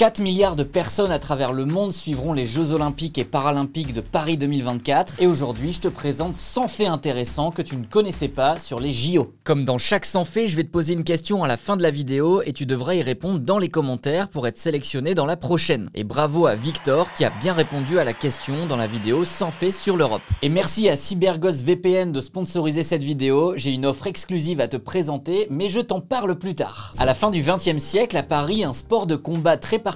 4 milliards de personnes à travers le monde suivront les Jeux Olympiques et Paralympiques de Paris 2024 et aujourd'hui je te présente 100 faits intéressants que tu ne connaissais pas sur les JO. Comme dans chaque 100 faits, je vais te poser une question à la fin de la vidéo et tu devras y répondre dans les commentaires pour être sélectionné dans la prochaine. Et bravo à Victor qui a bien répondu à la question dans la vidéo 100 faits sur l'Europe. Et merci à CyberGhost VPN de sponsoriser cette vidéo, j'ai une offre exclusive à te présenter mais je t'en parle plus tard. À la fin du XXe siècle, à Paris, un sport de combat très particulier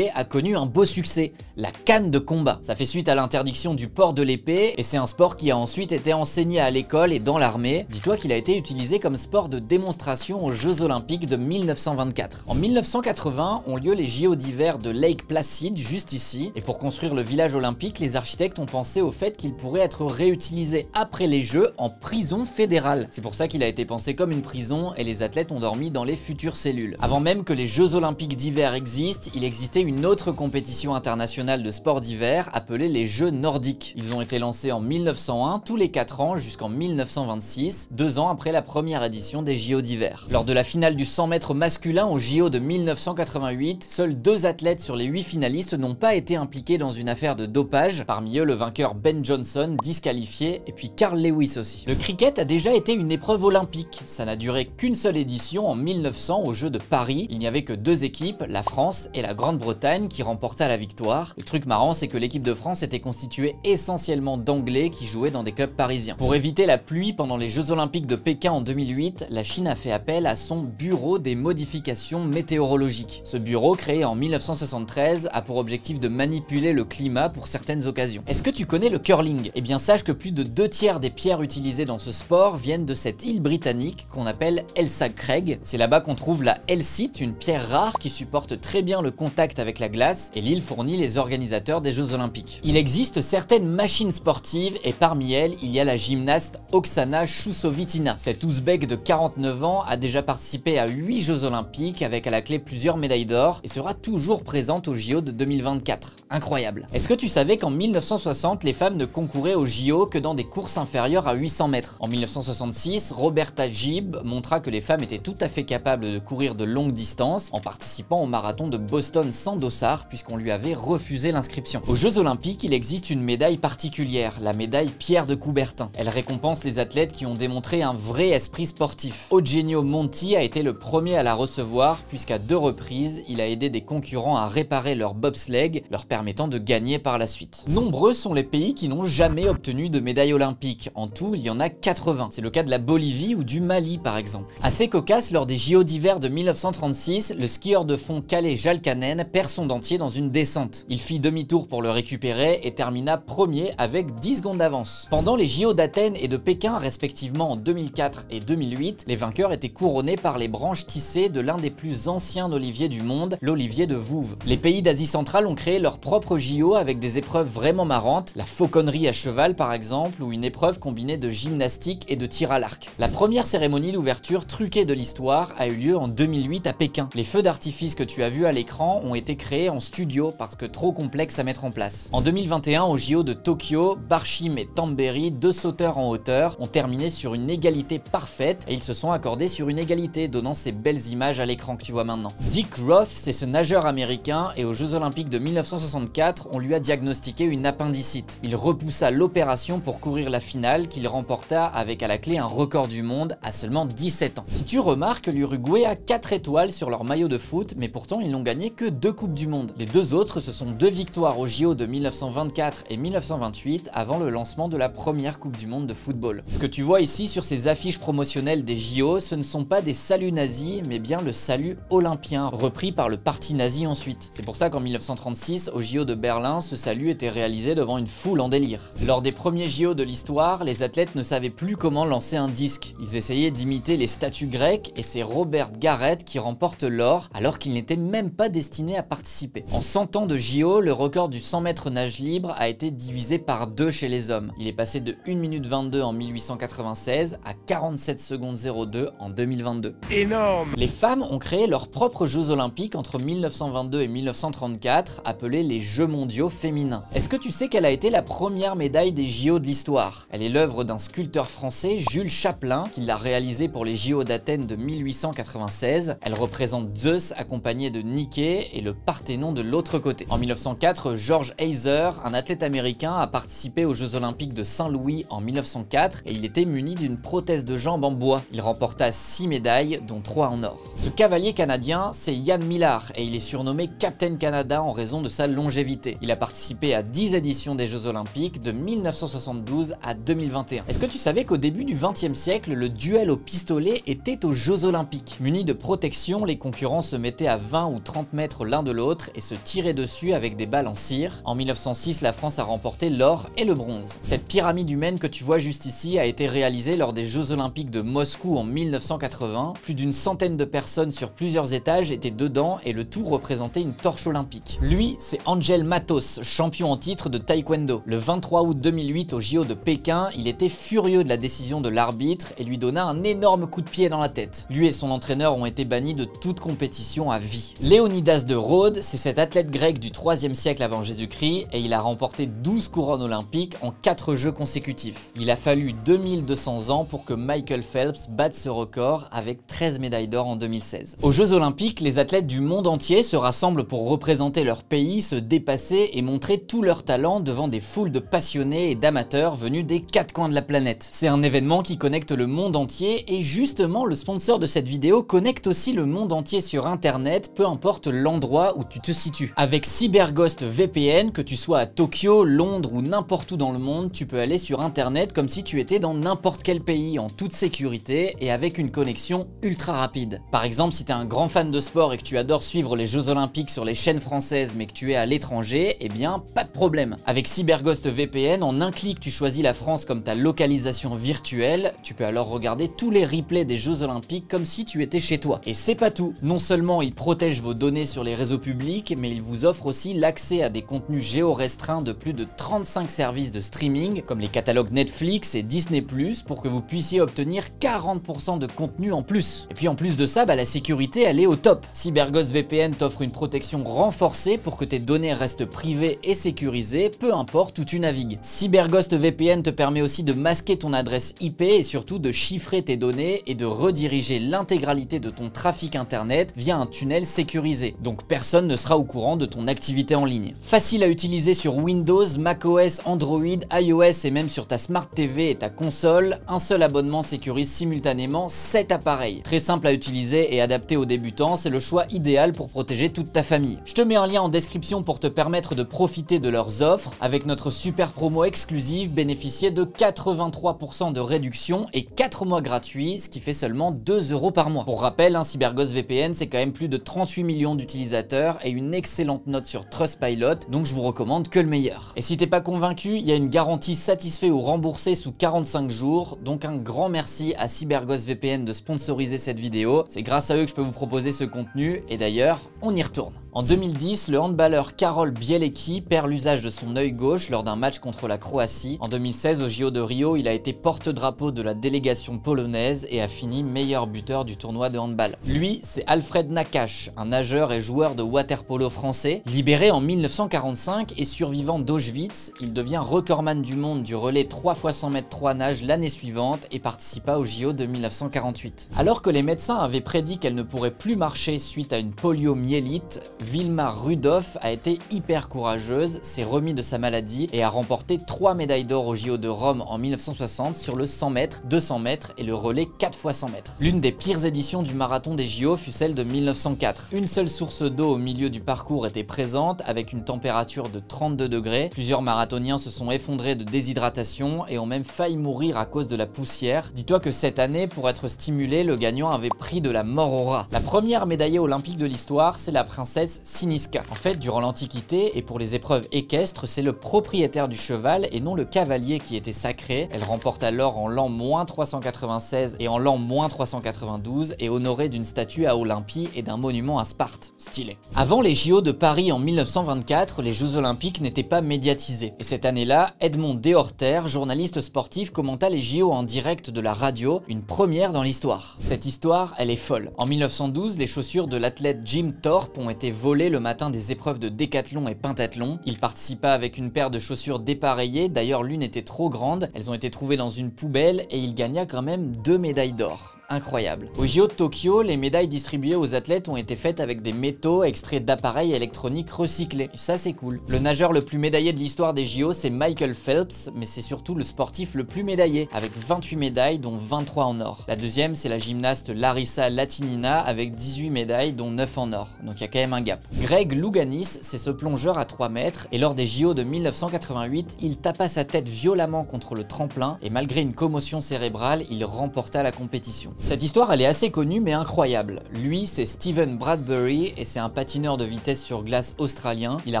a connu un beau succès, la canne de combat. Ça fait suite à l'interdiction du port de l'épée et c'est un sport qui a ensuite été enseigné à l'école et dans l'armée. Dis-toi qu'il a été utilisé comme sport de démonstration aux Jeux Olympiques de 1924. En 1980 ont lieu les JO d'hiver de Lake Placid, juste ici, et pour construire le village olympique, les architectes ont pensé au fait qu'il pourrait être réutilisé après les Jeux en prison fédérale. C'est pour ça qu'il a été pensé comme une prison et les athlètes ont dormi dans les futures cellules. Avant même que les Jeux Olympiques d'hiver existent, il existait une autre compétition internationale de sport d'hiver appelée les Jeux Nordiques. Ils ont été lancés en 1901 tous les 4 ans jusqu'en 1926, 2 ans après la première édition des JO d'hiver. Lors de la finale du 100 mètres masculin aux JO de 1988, seuls 2 athlètes sur les 8 finalistes n'ont pas été impliqués dans une affaire de dopage, parmi eux le vainqueur Ben Johnson, disqualifié, et puis Carl Lewis aussi. Le cricket a déjà été une épreuve olympique, ça n'a duré qu'une seule édition en 1900 aux Jeux de Paris, il n'y avait que 2 équipes, la France et la Grande-Bretagne qui remporta la victoire. Le truc marrant c'est que l'équipe de France était constituée essentiellement d'anglais qui jouaient dans des clubs parisiens. Pour éviter la pluie pendant les Jeux Olympiques de Pékin en 2008, la Chine a fait appel à son Bureau des modifications météorologiques. Ce bureau, créé en 1973, a pour objectif de manipuler le climat pour certaines occasions. Est-ce que tu connais le curling? Eh bien sache que plus de 2 tiers des pierres utilisées dans ce sport viennent de cette île britannique qu'on appelle Elsa Craig. C'est là-bas qu'on trouve la Elsite, une pierre rare qui supporte très bien le contact avec la glace et l'île fournit les organisateurs des Jeux Olympiques. Il existe certaines machines sportives et parmi elles, il y a la gymnaste Oksana Chousovitina. Cette Ouzbek de 49 ans a déjà participé à 8 Jeux Olympiques avec à la clé plusieurs médailles d'or et sera toujours présente aux JO de 2024. Incroyable. Est-ce que tu savais qu'en 1960, les femmes ne concouraient aux JO que dans des courses inférieures à 800 mètres? En 1966, Roberta Gibb montra que les femmes étaient tout à fait capables de courir de longues distances en participant au marathon de Boston sans dossard puisqu'on lui avait refusé l'inscription. Aux Jeux Olympiques, il existe une médaille particulière, la médaille Pierre de Coubertin. Elle récompense les athlètes qui ont démontré un vrai esprit sportif. Eugenio Monti a été le premier à la recevoir puisqu'à 2 reprises, il a aidé des concurrents à réparer leur bobsleigh, leur permettant de gagner par la suite. Nombreux sont les pays qui n'ont jamais obtenu de médaille olympique. En tout, il y en a 80. C'est le cas de la Bolivie ou du Mali par exemple. Assez cocasse, lors des JO d'hiver de 1936, le skieur de fond Kalle Jalkanen perd son dentier dans une descente. Il fit demi-tour pour le récupérer et termina premier avec 10 secondes d'avance. Pendant les JO d'Athènes et de Pékin, respectivement en 2004 et 2008, les vainqueurs étaient couronnés par les branches tissées de l'un des plus anciens oliviers du monde, l'olivier de Vouve. Les pays d'Asie centrale ont créé leur propre JO avec des épreuves vraiment marrantes, la fauconnerie à cheval par exemple, ou une épreuve combinée de gymnastique et de tir à l'arc. La première cérémonie d'ouverture truquée de l'histoire a eu lieu en 2008 à Pékin. Les feux d'artifice que tu as vus à l'écran ont été créés en studio parce que trop complexes à mettre en place. En 2021, au JO de Tokyo, Barshim et Tamberi, 2 sauteurs en hauteur, ont terminé sur une égalité parfaite et ils se sont accordés sur une égalité, donnant ces belles images à l'écran que tu vois maintenant. Dick Roth, c'est ce nageur américain et aux Jeux Olympiques de 1964, on lui a diagnostiqué une appendicite. Il repoussa l'opération pour courir la finale qu'il remporta avec à la clé un record du monde à seulement 17 ans. Si tu remarques, l'Uruguay a 4 étoiles sur leur maillot de foot, mais pourtant ils n'ont gagné que 2 coupes du monde. Les 2 autres, ce sont 2 victoires aux JO de 1924 et 1928 avant le lancement de la première coupe du monde de football. Ce que tu vois ici sur ces affiches promotionnelles des JO, ce ne sont pas des saluts nazis, mais bien le salut olympien, repris par le parti nazi ensuite. C'est pour ça qu'en 1936, au JO de Berlin, ce salut était réalisé devant une foule en délire. Lors des premiers JO de l'histoire, les athlètes ne savaient plus comment lancer un disque. Ils essayaient d'imiter les statues grecques et c'est Robert Garrett qui remporte l'or alors qu'il n'était même pas destiné à participer. En 100 ans de JO, le record du 100 mètres nage libre a été divisé par 2 chez les hommes. Il est passé de 1 minute 22 en 1896 à 47 secondes 02 en 2022. Énorme! Les femmes ont créé leurs propres Jeux Olympiques entre 1922 et 1934, appelés les Jeux Mondiaux Féminins. Est-ce que tu sais quelle a été la première médaille des JO de l'histoire? Elle est l'œuvre d'un sculpteur français, Jules Chaplin, qui l'a réalisée pour les JO d'Athènes de 1896. Elle représente Zeus accompagné de Nike côté et le Parthénon de l'autre côté. En 1904, George Heiser, un athlète américain, a participé aux Jeux Olympiques de Saint-Louis en 1904 et il était muni d'une prothèse de jambe en bois. Il remporta 6 médailles, dont 3 en or. Ce cavalier canadien, c'est Ian Millar et il est surnommé Captain Canada en raison de sa longévité. Il a participé à 10 éditions des Jeux Olympiques de 1972 à 2021. Est-ce que tu savais qu'au début du XXe siècle, le duel au pistolet était aux Jeux Olympiques? Munis de protection, les concurrents se mettaient à 20 ou 30 mètres l'un de l'autre et se tiraient dessus avec des balles en cire. En 1906, la France a remporté l'or et le bronze. Cette pyramide humaine que tu vois juste ici a été réalisée lors des Jeux Olympiques de Moscou en 1980. Plus d'une centaine de personnes sur plusieurs étages étaient dedans et le tout représentait une torche olympique. Lui, c'est Angel Matos, champion en titre de taekwondo. Le 23 août 2008 au JO de Pékin, il était furieux de la décision de l'arbitre et lui donna un énorme coup de pied dans la tête. Lui et son entraîneur ont été bannis de toute compétition à vie. Léonidas de Rhodes, c'est cet athlète grec du 3e siècle avant Jésus-Christ et il a remporté 12 couronnes olympiques en 4 jeux consécutifs. Il a fallu 2200 ans pour que Michael Phelps batte ce record avec 13 médailles d'or en 2016. Aux Jeux Olympiques, les athlètes du monde entier se rassemblent pour représenter leur pays, se dépasser et montrer tout leur talent devant des foules de passionnés et d'amateurs venus des 4 coins de la planète. C'est un événement qui connecte le monde entier et justement le sponsor de cette vidéo connecte aussi le monde entier sur internet, peu importe l'endroit où tu te situes. Avec CyberGhost VPN, que tu sois à Tokyo, Londres ou n'importe où dans le monde, tu peux aller sur internet comme si tu étais dans n'importe quel pays en toute sécurité et avec une connexion ultra rapide. Par exemple, si tu es un grand fan de sport et que tu adores suivre les Jeux Olympiques sur les chaînes françaises mais que tu es à l'étranger, eh bien pas de problème. Avec CyberGhost VPN, en un clic tu choisis la France comme ta localisation virtuelle, tu peux alors regarder tous les replays des Jeux Olympiques comme si tu étais chez toi. Et c'est pas tout, non seulement il protège vos données sur les réseaux publics, mais il vous offre aussi l'accès à des contenus géo-restreints de plus de 35 services de streaming, comme les catalogues Netflix et Disney+, pour que vous puissiez obtenir 40% de contenu en plus. Et puis en plus de ça, la sécurité elle est au top. CyberGhost VPN t'offre une protection renforcée pour que tes données restent privées et sécurisées, peu importe où tu navigues. CyberGhost VPN te permet aussi de masquer ton adresse IP et surtout de chiffrer tes données et de rediriger l'intégralité de ton trafic internet via un tunnel sécurisé. Donc personne ne sera au courant de ton activité en ligne. Facile à utiliser sur Windows, macOS, Android, iOS et même sur ta Smart TV et ta console, un seul abonnement sécurise simultanément 7 appareils. Très simple à utiliser et adapté aux débutants, c'est le choix idéal pour protéger toute ta famille. Je te mets un lien en description pour te permettre de profiter de leurs offres. Avec notre super promo exclusive, bénéficiez de 83% de réduction et 4 mois gratuits, ce qui fait seulement 2 € par mois. Pour rappel, CyberGhost VPN, c'est quand même plus de 38 millions d'utilisateurs et une excellente note sur Trustpilot, donc je vous recommande que le meilleur. Et si t'es pas convaincu, il y a une garantie satisfait ou remboursé sous 45 jours, donc un grand merci à CyberGhost VPN de sponsoriser cette vidéo. C'est grâce à eux que je peux vous proposer ce contenu et d'ailleurs, on y retourne. En 2010, le handballeur Karol Bielecki perd l'usage de son œil gauche lors d'un match contre la Croatie. En 2016, au JO de Rio, il a été porte-drapeau de la délégation polonaise et a fini meilleur buteur du tournoi de handball. Lui, c'est Alfred Nakache, un nageur et joueur de water-polo français. Libéré en 1945 et survivant d'Auschwitz, il devient recordman du monde du relais 3 x 100 mètres 3 nages l'année suivante et participa au JO de 1948. Alors que les médecins avaient prédit qu'elle ne pourrait plus marcher suite à une poliomyélite, Vilma Rudolph a été hyper courageuse, s'est remis de sa maladie et a remporté 3 médailles d'or au JO de Rome en 1960 sur le 100 mètres, 200 mètres et le relais 4 x 100 mètres. L'une des pires éditions du marathon des JO fut celle de 1904. Une seule source d'eau au milieu du parcours était présente avec une température de 32 degrés. Plusieurs marathoniens se sont effondrés de déshydratation et ont même failli mourir à cause de la poussière. Dis-toi que cette année, pour être stimulé, le gagnant avait pris de la mort au rat. La première médaillée olympique de l'histoire, c'est la princesse Siniska. En fait, durant l'Antiquité et pour les épreuves équestres, c'est le propriétaire du cheval et non le cavalier qui était sacré. Elle remporte alors en l'an -396 et en l'an -392 et honorée d'une statue à Olympie et d'un monument à Sparte. Stylé. Avant les JO de Paris en 1924, les Jeux Olympiques n'étaient pas médiatisés. Et cette année-là, Edmond Deorter, journaliste sportif, commenta les JO en direct de la radio, une première dans l'histoire. Cette histoire, elle est folle. En 1912, les chaussures de l'athlète Jim Thorpe ont été volé le matin des épreuves de décathlon et pentathlon. Il participa avec une paire de chaussures dépareillées, d'ailleurs l'une était trop grande, elles ont été trouvées dans une poubelle et il gagna quand même 2 médailles d'or. incroyable. Au JO de Tokyo, les médailles distribuées aux athlètes ont été faites avec des métaux extraits d'appareils électroniques recyclés. Et ça c'est cool. Le nageur le plus médaillé de l'histoire des JO, c'est Michael Phelps, mais c'est surtout le sportif le plus médaillé, avec 28 médailles dont 23 en or. La deuxième, c'est la gymnaste Larissa Latinina avec 18 médailles dont 9 en or. Donc il y a quand même un gap. Greg Louganis, c'est ce plongeur à 3 mètres et lors des JO de 1988, il tapa sa tête violemment contre le tremplin et malgré une commotion cérébrale, il remporta la compétition. Cette histoire, elle est assez connue mais incroyable. Lui, c'est Steven Bradbury et c'est un patineur de vitesse sur glace australien. Il a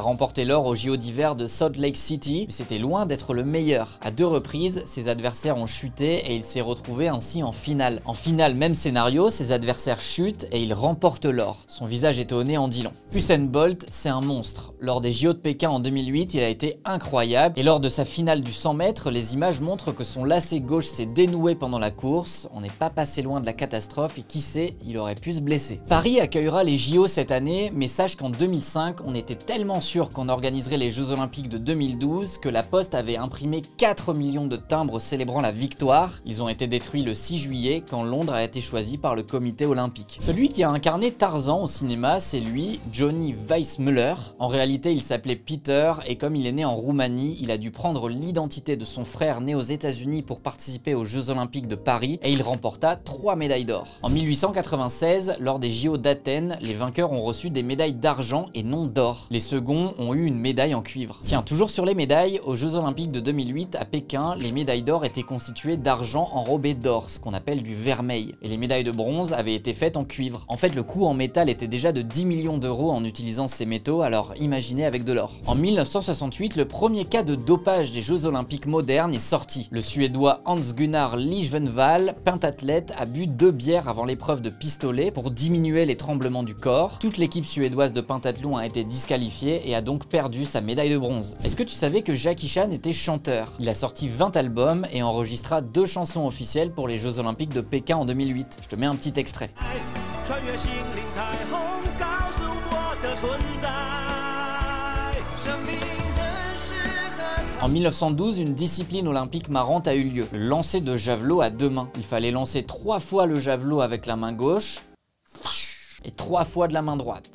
remporté l'or aux JO d'hiver de Salt Lake City, mais c'était loin d'être le meilleur. À 2 reprises, ses adversaires ont chuté et il s'est retrouvé ainsi en finale. En finale, même scénario, ses adversaires chutent et il remporte l'or. Son visage étonné en dit long. Usain Bolt, c'est un monstre. Lors des JO de Pékin en 2008, il a été incroyable et lors de sa finale du 100 mètres, les images montrent que son lacet gauche s'est dénoué pendant la course. On n'est pas passé loin de la catastrophe et qui sait, il aurait pu se blesser. Paris accueillera les JO cette année, mais sache qu'en 2005, on était tellement sûr qu'on organiserait les Jeux Olympiques de 2012 que la Poste avait imprimé 4 millions de timbres célébrant la victoire. Ils ont été détruits le 6 juillet quand Londres a été choisi par le comité olympique. Celui qui a incarné Tarzan au cinéma, c'est lui, Johnny Weissmuller. En réalité, il s'appelait Peter et comme il est né en Roumanie, il a dû prendre l'identité de son frère né aux États-Unis pour participer aux Jeux Olympiques de Paris et il remporta 3 médailles d'or. En 1896, lors des JO d'Athènes, les vainqueurs ont reçu des médailles d'argent et non d'or. Les seconds ont eu une médaille en cuivre. Tiens, toujours sur les médailles, aux Jeux Olympiques de 2008 à Pékin, les médailles d'or étaient constituées d'argent enrobé d'or, ce qu'on appelle du vermeil. Et les médailles de bronze avaient été faites en cuivre. En fait, le coût en métal était déjà de 10 millions d'euros en utilisant ces métaux, alors imaginez avec de l'or. En 1968, le premier cas de dopage des Jeux Olympiques modernes est sorti. Le Suédois Hans-Gunnar Lichvenvall, pentathlète, a bu 2 bières avant l'épreuve de pistolet pour diminuer les tremblements du corps. Toute l'équipe suédoise de pentathlon a été disqualifiée et a donc perdu sa médaille de bronze. Est-ce que tu savais que Jackie Chan était chanteur? Il a sorti 20 albums et enregistra 2 chansons officielles pour les Jeux Olympiques de Pékin en 2008. Je te mets un petit extrait. En 1912, une discipline olympique marrante a eu lieu, le lancer de javelot à 2 mains. Il fallait lancer 3 fois le javelot avec la main gauche et 3 fois de la main droite.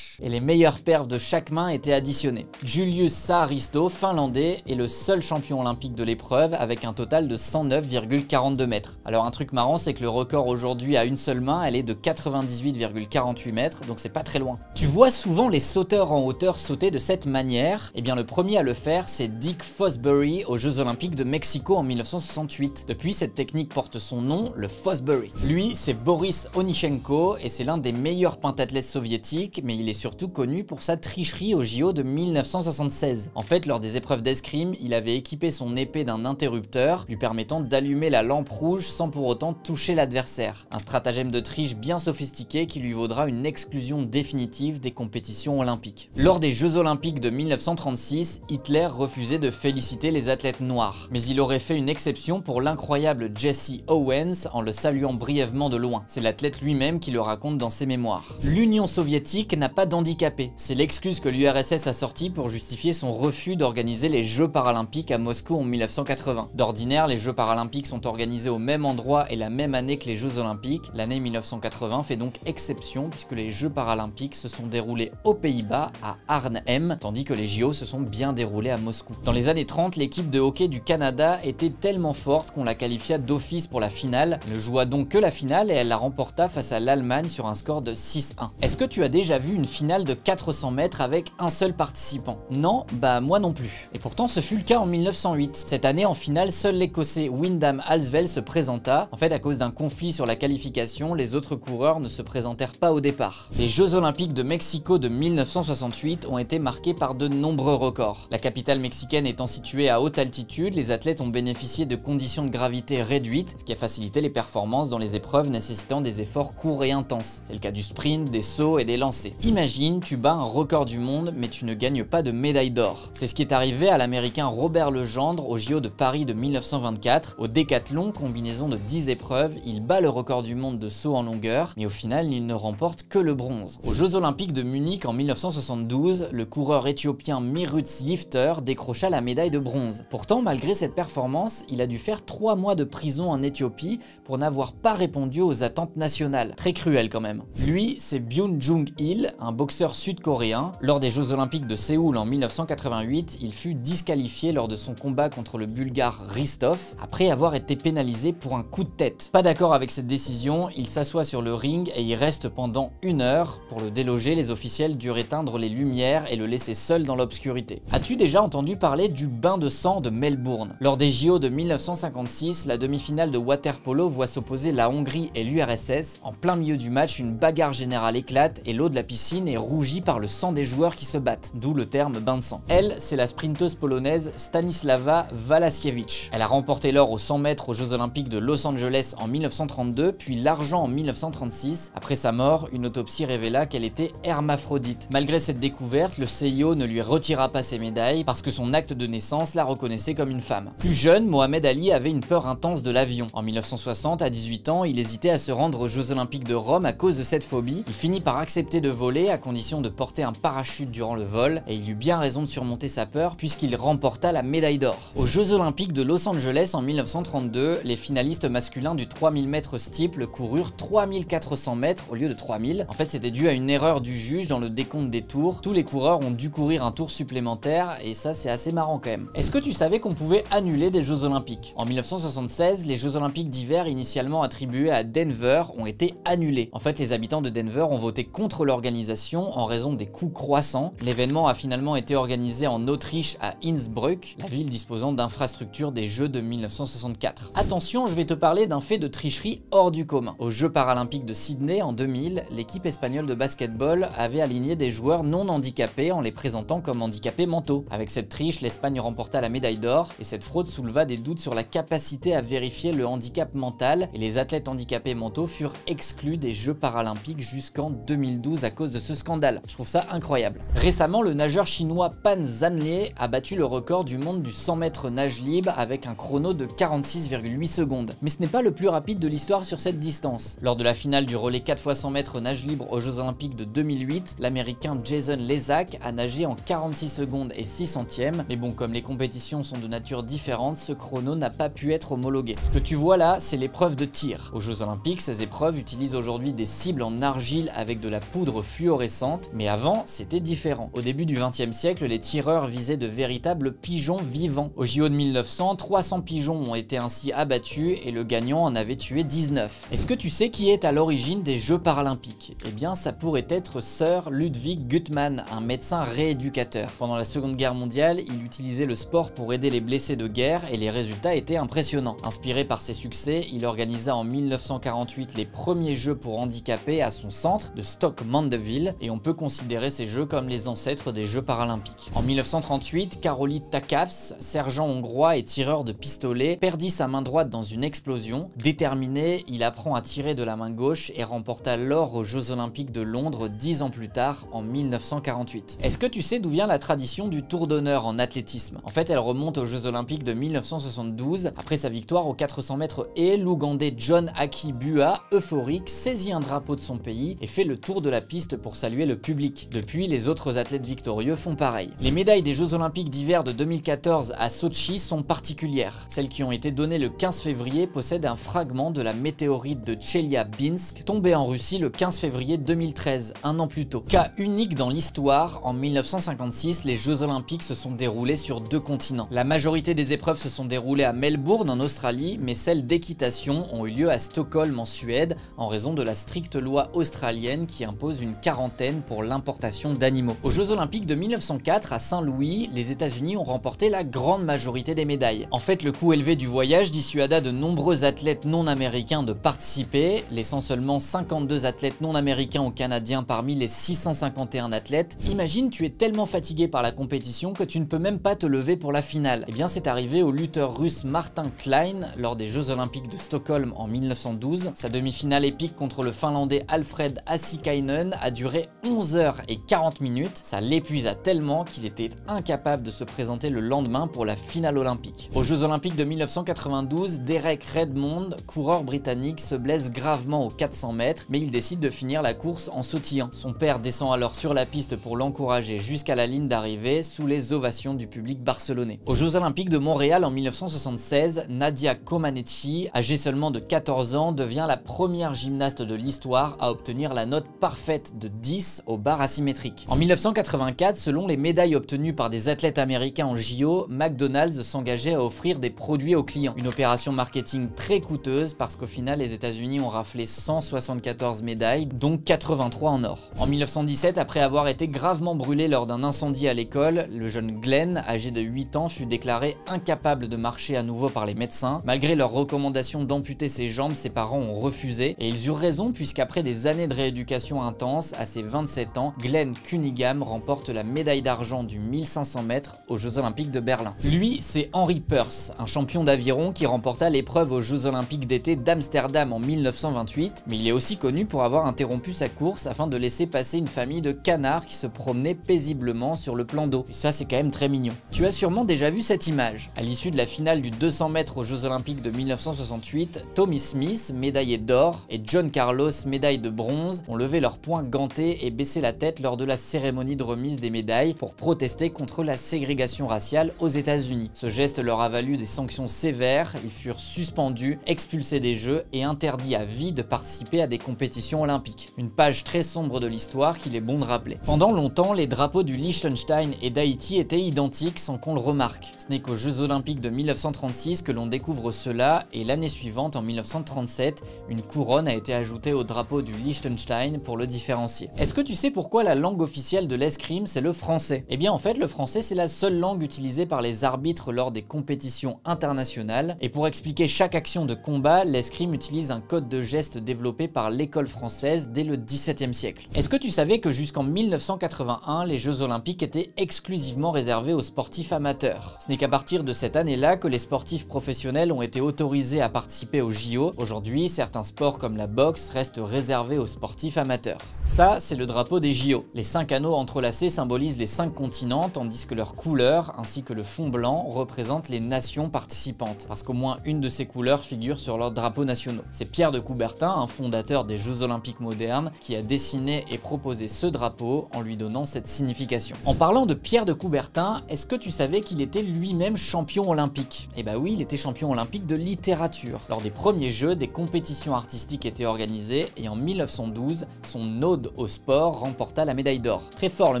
Et les meilleures perfs de chaque main étaient additionnées. Julius Saaristo, finlandais, est le seul champion olympique de l'épreuve avec un total de 109,42 mètres. Alors un truc marrant, c'est que le record aujourd'hui à une seule main, elle est de 98,48 mètres, donc c'est pas très loin. Tu vois souvent les sauteurs en hauteur sauter de cette manière. Et bien le premier à le faire, c'est Dick Fosbury aux Jeux Olympiques de Mexico en 1968. Depuis, cette technique porte son nom, le Fosbury. Lui, c'est Boris Onyshenko et c'est l'un des meilleurs pentathlètes soviétiques, mais il est surtout connu pour sa tricherie au JO de 1976. En fait, lors des épreuves d'escrime, il avait équipé son épée d'un interrupteur, lui permettant d'allumer la lampe rouge sans pour autant toucher l'adversaire. Un stratagème de triche bien sophistiqué qui lui vaudra une exclusion définitive des compétitions olympiques. Lors des Jeux Olympiques de 1936, Hitler refusait de féliciter les athlètes noirs. Mais il aurait fait une exception pour l'incroyable Jesse Owens en le saluant brièvement de loin. C'est l'athlète lui-même qui le raconte dans ses mémoires. L'Union soviétique n'a pas d'handicapés. C'est l'excuse que l'URSS a sortie pour justifier son refus d'organiser les Jeux paralympiques à Moscou en 1980. D'ordinaire, les Jeux paralympiques sont organisés au même endroit et la même année que les Jeux olympiques. L'année 1980 fait donc exception puisque les Jeux paralympiques se sont déroulés aux Pays-Bas, à Arnhem, tandis que les JO se sont bien déroulés à Moscou. Dans les années 30, l'équipe de hockey du Canada était tellement forte qu'on la qualifia d'office pour la finale. Elle ne joua donc que la finale et elle la remporta face à l'Allemagne sur un score de 6-1. Est-ce que tu as déjà vu une finale de 400 mètres avec un seul participant? Non, bah moi non plus. Et pourtant ce fut le cas en 1908. Cette année en finale, seul l'écossais Wyndham Halswell se présenta. En fait, à cause d'un conflit sur la qualification, les autres coureurs ne se présentèrent pas au départ. Les Jeux Olympiques de Mexico de 1968 ont été marqués par de nombreux records. La capitale mexicaine étant située à haute altitude, les athlètes ont bénéficié de conditions de gravité réduites, ce qui a facilité les performances dans les épreuves nécessitant des efforts courts et intenses. C'est le cas du sprint, des sauts et des lancers. Imagine Imagine, tu bats un record du monde, mais tu ne gagnes pas de médaille d'or. C'est ce qui est arrivé à l'américain Robert Legendre au JO de Paris de 1924. Au décathlon, combinaison de 10 épreuves, il bat le record du monde de saut en longueur, mais au final, il ne remporte que le bronze. Aux Jeux Olympiques de Munich en 1972, le coureur éthiopien Mirutz Yifter décrocha la médaille de bronze. Pourtant, malgré cette performance, il a dû faire 3 mois de prison en Éthiopie pour n'avoir pas répondu aux attentes nationales. Très cruel quand même. Lui, c'est Byun Jung-il, un boxeur sud-coréen. Lors des Jeux Olympiques de Séoul en 1988, il fut disqualifié lors de son combat contre le bulgare Ristov, après avoir été pénalisé pour un coup de tête. Pas d'accord avec cette décision, il s'assoit sur le ring et y reste pendant 1 heure. Pour le déloger, les officiels durent éteindre les lumières et le laisser seul dans l'obscurité. As-tu déjà entendu parler du bain de sang de Melbourne? Lors des JO de 1956, la demi-finale de water-polo voit s'opposer la Hongrie et l'URSS. En plein milieu du match, une bagarre générale éclate et l'eau de la piscine est rougie par le sang des joueurs qui se battent, d'où le terme bain de sang. Elle, c'est la sprinteuse polonaise Stanisława Walasiewicz. Elle a remporté l'or aux 100 mètres aux Jeux Olympiques de Los Angeles en 1932, puis l'argent en 1936. Après sa mort, une autopsie révéla qu'elle était hermaphrodite. Malgré cette découverte, le CIO ne lui retira pas ses médailles parce que son acte de naissance la reconnaissait comme une femme. Plus jeune, Mohamed Ali avait une peur intense de l'avion. En 1960, à 18 ans, il hésitait à se rendre aux Jeux Olympiques de Rome à cause de cette phobie. Il finit par accepter de voler à condition de porter un parachute durant le vol et il eut bien raison de surmonter sa peur puisqu'il remporta la médaille d'or. Aux Jeux Olympiques de Los Angeles en 1932, les finalistes masculins du 3000 mètres steeple coururent 3400 mètres au lieu de 3000. En fait, c'était dû à une erreur du juge dans le décompte des tours. Tous les coureurs ont dû courir un tour supplémentaire et ça, c'est assez marrant quand même. Est-ce que tu savais qu'on pouvait annuler des Jeux Olympiques? En 1976, les Jeux Olympiques d'hiver initialement attribués à Denver ont été annulés. En fait, les habitants de Denver ont voté contre l'organisation en raison des coûts croissants. L'événement a finalement été organisé en Autriche à Innsbruck, la ville disposant d'infrastructures des Jeux de 1964. Attention, je vais te parler d'un fait de tricherie hors du commun. Aux Jeux paralympiques de Sydney en 2000, l'équipe espagnole de basketball avait aligné des joueurs non handicapés en les présentant comme handicapés mentaux. Avec cette triche, l'Espagne remporta la médaille d'or et cette fraude souleva des doutes sur la capacité à vérifier le handicap mental et les athlètes handicapés mentaux furent exclus des Jeux paralympiques jusqu'en 2012 à cause de ce scandale. Je trouve ça incroyable. Récemment, le nageur chinois Pan Zhanlie a battu le record du monde du 100 mètres nage libre avec un chrono de 46,8 secondes. Mais ce n'est pas le plus rapide de l'histoire sur cette distance. Lors de la finale du relais 4x100 mètres nage libre aux Jeux Olympiques de 2008, l'américain Jason Lezak a nagé en 46 secondes et 6 centièmes. Mais bon, comme les compétitions sont de nature différente, ce chrono n'a pas pu être homologué. Ce que tu vois là, c'est l'épreuve de tir. Aux Jeux Olympiques, ces épreuves utilisent aujourd'hui des cibles en argile avec de la poudre fluorescente, mais avant, c'était différent. Au début du XXe siècle, les tireurs visaient de véritables pigeons vivants. Au JO de 1900, 300 pigeons ont été ainsi abattus et le gagnant en avait tué 19. Est-ce que tu sais qui est à l'origine des Jeux paralympiques? Eh bien, ça pourrait être Sir Ludwig Guttmann, un médecin rééducateur. Pendant la Seconde Guerre mondiale, il utilisait le sport pour aider les blessés de guerre et les résultats étaient impressionnants. Inspiré par ses succès, il organisa en 1948 les premiers Jeux pour handicapés à son centre de Stoke Mandeville et on peut considérer ces Jeux comme les ancêtres des Jeux paralympiques. En 1938, Károly Takacs, sergent hongrois et tireur de pistolet, perdit sa main droite dans une explosion. Déterminé, il apprend à tirer de la main gauche et remporta l'or aux Jeux Olympiques de Londres 10 ans plus tard, en 1948. Est-ce que tu sais d'où vient la tradition du tour d'honneur en athlétisme? En fait, elle remonte aux Jeux Olympiques de 1972. Après sa victoire aux 400 mètres haies, l'Ougandais John Aki Bua, euphorique, saisit un drapeau de son pays et fait le tour de la piste pour saluer le public. Depuis, les autres athlètes victorieux font pareil. Les médailles des Jeux Olympiques d'hiver de 2014 à Sochi sont particulières. Celles qui ont été données le 15 février possèdent un fragment de la météorite de Tcheliabinsk, tombée en Russie le 15 février 2013, un an plus tôt. Cas unique dans l'histoire, en 1956, les Jeux Olympiques se sont déroulés sur 2 continents. La majorité des épreuves se sont déroulées à Melbourne en Australie, mais celles d'équitation ont eu lieu à Stockholm en Suède en raison de la stricte loi australienne qui impose une quarantaine pour l'importation d'animaux. Aux Jeux Olympiques de 1904 à Saint-Louis, les États-Unis ont remporté la grande majorité des médailles. En fait, le coût élevé du voyage dissuada de nombreux athlètes non américains de participer, laissant seulement 52 athlètes non américains ou canadiens parmi les 651 athlètes. Imagine, tu es tellement fatigué par la compétition que tu ne peux même pas te lever pour la finale. Eh bien, c'est arrivé au lutteur russe Martin Klein lors des Jeux Olympiques de Stockholm en 1912. Sa demi-finale épique contre le Finlandais Alfred Hassikainen a duré durer 11h40. Ça l'épuisa tellement qu'il était incapable de se présenter le lendemain pour la finale olympique. Aux Jeux olympiques de 1992, Derek Redmond, coureur britannique, se blesse gravement aux 400 mètres, mais il décide de finir la course en sautillant. Son père descend alors sur la piste pour l'encourager jusqu'à la ligne d'arrivée sous les ovations du public barcelonais. Aux Jeux olympiques de Montréal en 1976, Nadia Comaneci, âgée seulement de 14 ans, devient la première gymnaste de l'histoire à obtenir la note parfaite de 10 aux barres asymétriques. En 1984, selon les médailles obtenues par des athlètes américains en JO, McDonald's s'engageait à offrir des produits aux clients. Une opération marketing très coûteuse parce qu'au final, les États-Unis ont raflé 174 médailles, dont 83 en or. En 1917, après avoir été gravement brûlé lors d'un incendie à l'école, le jeune Glenn, âgé de 8 ans, fut déclaré incapable de marcher à nouveau par les médecins. Malgré leur recommandation d'amputer ses jambes, ses parents ont refusé et ils eurent raison puisqu'après des années de rééducation intense, à ses 27 ans, Glenn Cunningham remporte la médaille d'argent du 1500 mètres aux Jeux Olympiques de Berlin. Lui, c'est Henry Peirce, un champion d'aviron qui remporta l'épreuve aux Jeux Olympiques d'été d'Amsterdam en 1928, mais il est aussi connu pour avoir interrompu sa course afin de laisser passer une famille de canards qui se promenaient paisiblement sur le plan d'eau. Et ça, c'est quand même très mignon. Tu as sûrement déjà vu cette image. À l'issue de la finale du 200 mètres aux Jeux Olympiques de 1968, Tommy Smith, médaillé d'or, et John Carlos, médaille de bronze, ont levé leurs poings gantés et baissé la tête lors de la cérémonie de remise des médailles pour protester contre la ségrégation raciale aux États-Unis. Ce geste leur a valu des sanctions sévères, ils furent suspendus, expulsés des Jeux et interdits à vie de participer à des compétitions olympiques. Une page très sombre de l'histoire qu'il est bon de rappeler. Pendant longtemps, les drapeaux du Liechtenstein et d'Haïti étaient identiques sans qu'on le remarque. Ce n'est qu'aux Jeux Olympiques de 1936 que l'on découvre cela et l'année suivante, en 1937, une couronne a été ajoutée au drapeau du Liechtenstein pour le différencier. Est-ce que tu sais pourquoi la langue officielle de l'escrime c'est le français? Eh bien en fait le français c'est la seule langue utilisée par les arbitres lors des compétitions internationales et pour expliquer chaque action de combat, l'escrime utilise un code de gestes développé par l'école française dès le XVIIe siècle. Est-ce que tu savais que jusqu'en 1981 les Jeux Olympiques étaient exclusivement réservés aux sportifs amateurs? Ce n'est qu'à partir de cette année-là que les sportifs professionnels ont été autorisés à participer aux JO. Aujourd'hui, certains sports comme la boxe restent réservés aux sportifs amateurs. Ça, c'est le drapeau des JO. Les 5 anneaux entrelacés symbolisent les 5 continents, tandis que leurs couleurs, ainsi que le fond blanc, représentent les nations participantes, parce qu'au moins une de ces couleurs figure sur leurs drapeaux nationaux. C'est Pierre de Coubertin, un fondateur des Jeux Olympiques modernes, qui a dessiné et proposé ce drapeau en lui donnant cette signification. En parlant de Pierre de Coubertin, est-ce que tu savais qu'il était lui-même champion olympique? Eh bah oui, il était champion olympique de littérature. Lors des premiers Jeux, des compétitions artistiques étaient organisées et en 1912, son ode au sport remporta la médaille d'or. Très fort le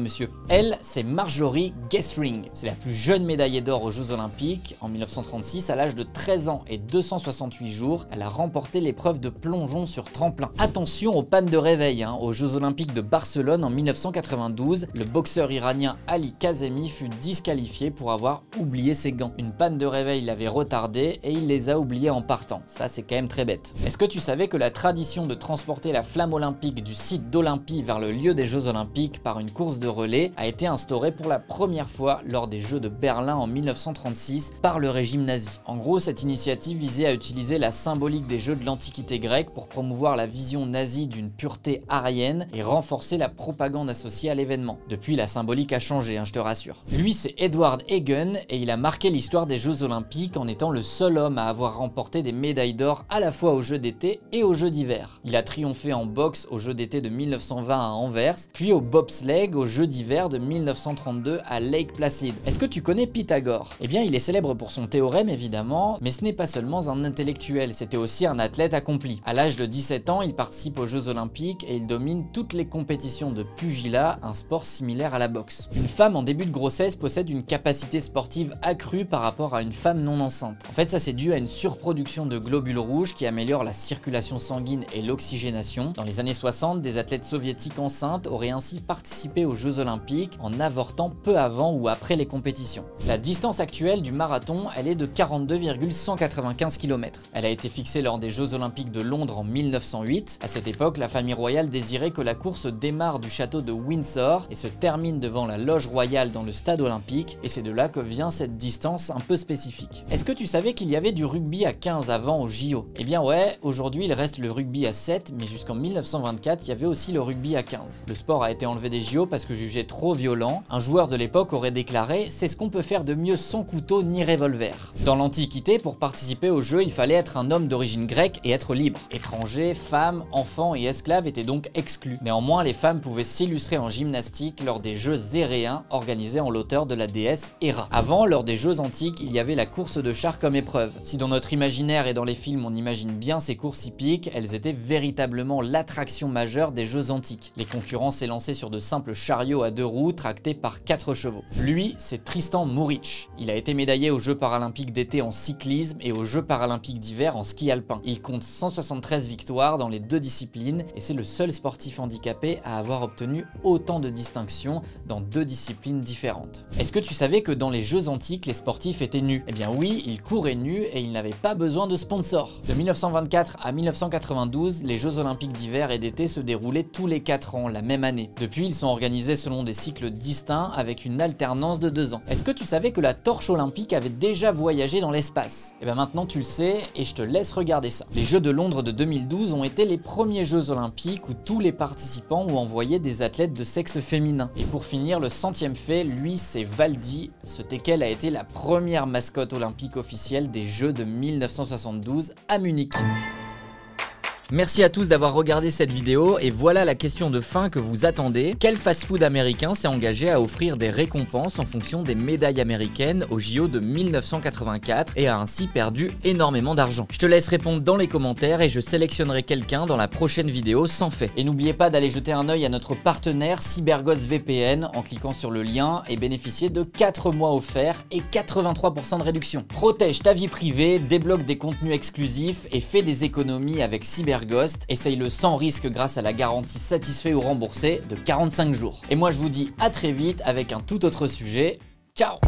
monsieur. Elle, c'est Marjorie Guessring. C'est la plus jeune médaillée d'or aux Jeux Olympiques. En 1936, à l'âge de 13 ans et 268 jours, elle a remporté l'épreuve de plongeon sur tremplin. Attention aux pannes de réveil, aux Jeux Olympiques de Barcelone en 1992, le boxeur iranien Ali Kazemi fut disqualifié pour avoir oublié ses gants. Une panne de réveil l'avait retardé et il les a oubliés en partant. Ça, c'est quand même très bête. Est-ce que tu savais que la tradition de transporter la flamme olympique du site d'Olympie vers le lieu des Jeux Olympiques par une course de relais a été instaurée pour la première fois lors des Jeux de Berlin en 1936 par le régime nazi? En gros, cette initiative visait à utiliser la symbolique des Jeux de l'Antiquité grecque pour promouvoir la vision nazie d'une pureté aryenne et renforcer la propagande associée à l'événement. Depuis, la symbolique a changé, je te rassure. Lui, c'est Edward Hagen et il a marqué l'histoire des Jeux Olympiques en étant le seul homme à avoir remporté des médailles d'or à la fois aux Jeux d'été et aux Jeux d'hiver. Il a triomphé en boxe aux Jeux d'été de 1920 à Anvers, puis au bobsleigh aux Jeux d'hiver de 1932 à Lake Placid. Est-ce que tu connais Pythagore? Eh bien, il est célèbre pour son théorème évidemment, mais ce n'est pas seulement un intellectuel, c'était aussi un athlète accompli. À l'âge de 17 ans, il participe aux Jeux Olympiques et il domine toutes les compétitions de pugilat, un sport similaire à la boxe. Une femme en début de grossesse possède une capacité sportive accrue par rapport à une femme non enceinte. En fait, ça c'est dû à une surproduction de globules rouges qui améliore la circulation sanguine et l'oxygénation. Dans les années 60, des athlètes soviétiques enceintes auraient ainsi participé aux Jeux Olympiques en avortant peu avant ou après les compétitions. La distance actuelle du marathon, elle est de 42,195 km. Elle a été fixée lors des Jeux Olympiques de Londres en 1908. À cette époque, la famille royale désirait que la course démarre du château de Windsor et se termine devant la loge royale dans le stade olympique, et c'est de là que vient cette distance un peu spécifique. Est-ce que tu savais qu'il y avait du rugby à 15 avant au JO? Eh bien ouais, aujourd'hui il reste le rugby à 7, mais jusqu'en 1924, il y avait aussi le rugby interdit à 15. Le sport a été enlevé des JO parce que jugé trop violent. Un joueur de l'époque aurait déclaré « C'est ce qu'on peut faire de mieux sans couteau ni revolver ». Dans l'Antiquité, pour participer aux Jeux, il fallait être un homme d'origine grecque et être libre. Étrangers, femmes, enfants et esclaves étaient donc exclus. Néanmoins, les femmes pouvaient s'illustrer en gymnastique lors des Jeux éréens organisés en l'honneur de la déesse Héra. Avant, lors des Jeux antiques, il y avait la course de chars comme épreuve. Si dans notre imaginaire et dans les films on imagine bien ces courses hippiques, elles étaient véritablement l'attraction majeure des Jeux antiques. Les concurrents s'élançaient sur de simples chariots à 2 roues tractés par 4 chevaux. Lui, c'est Tristan Muric. Il a été médaillé aux Jeux paralympiques d'été en cyclisme et aux Jeux paralympiques d'hiver en ski alpin. Il compte 173 victoires dans les 2 disciplines et c'est le seul sportif handicapé à avoir obtenu autant de distinctions dans 2 disciplines différentes. Est-ce que tu savais que dans les Jeux antiques, les sportifs étaient nus? Eh bien oui, ils couraient nus et ils n'avaient pas besoin de sponsors. De 1924 à 1992, les Jeux olympiques d'hiver et d'été se déroulaient tous les 4 ans, la même année. Depuis, ils sont organisés selon des cycles distincts avec une alternance de 2 ans. Est-ce que tu savais que la torche olympique avait déjà voyagé dans l'espace? Et bien maintenant tu le sais et je te laisse regarder ça. Les Jeux de Londres de 2012 ont été les premiers Jeux olympiques où tous les participants ont envoyé des athlètes de sexe féminin. Et pour finir, le 100e fait, lui, c'est Valdi. Ce teckel a été la première mascotte olympique officielle des Jeux de 1972 à Munich. Merci à tous d'avoir regardé cette vidéo et voilà la question de fin que vous attendez. Quel fast-food américain s'est engagé à offrir des récompenses en fonction des médailles américaines aux JO de 1984 et a ainsi perdu énormément d'argent? Je te laisse répondre dans les commentaires et je sélectionnerai quelqu'un dans la prochaine vidéo sans fait. Et n'oubliez pas d'aller jeter un œil à notre partenaire CyberGhost VPN en cliquant sur le lien et bénéficier de 4 mois offerts et 83% de réduction. Protège ta vie privée, débloque des contenus exclusifs et fais des économies avec CyberGhost. Essaye-le sans risque grâce à la garantie satisfait ou remboursé de 45 jours. Et moi je vous dis à très vite avec un tout autre sujet. Ciao!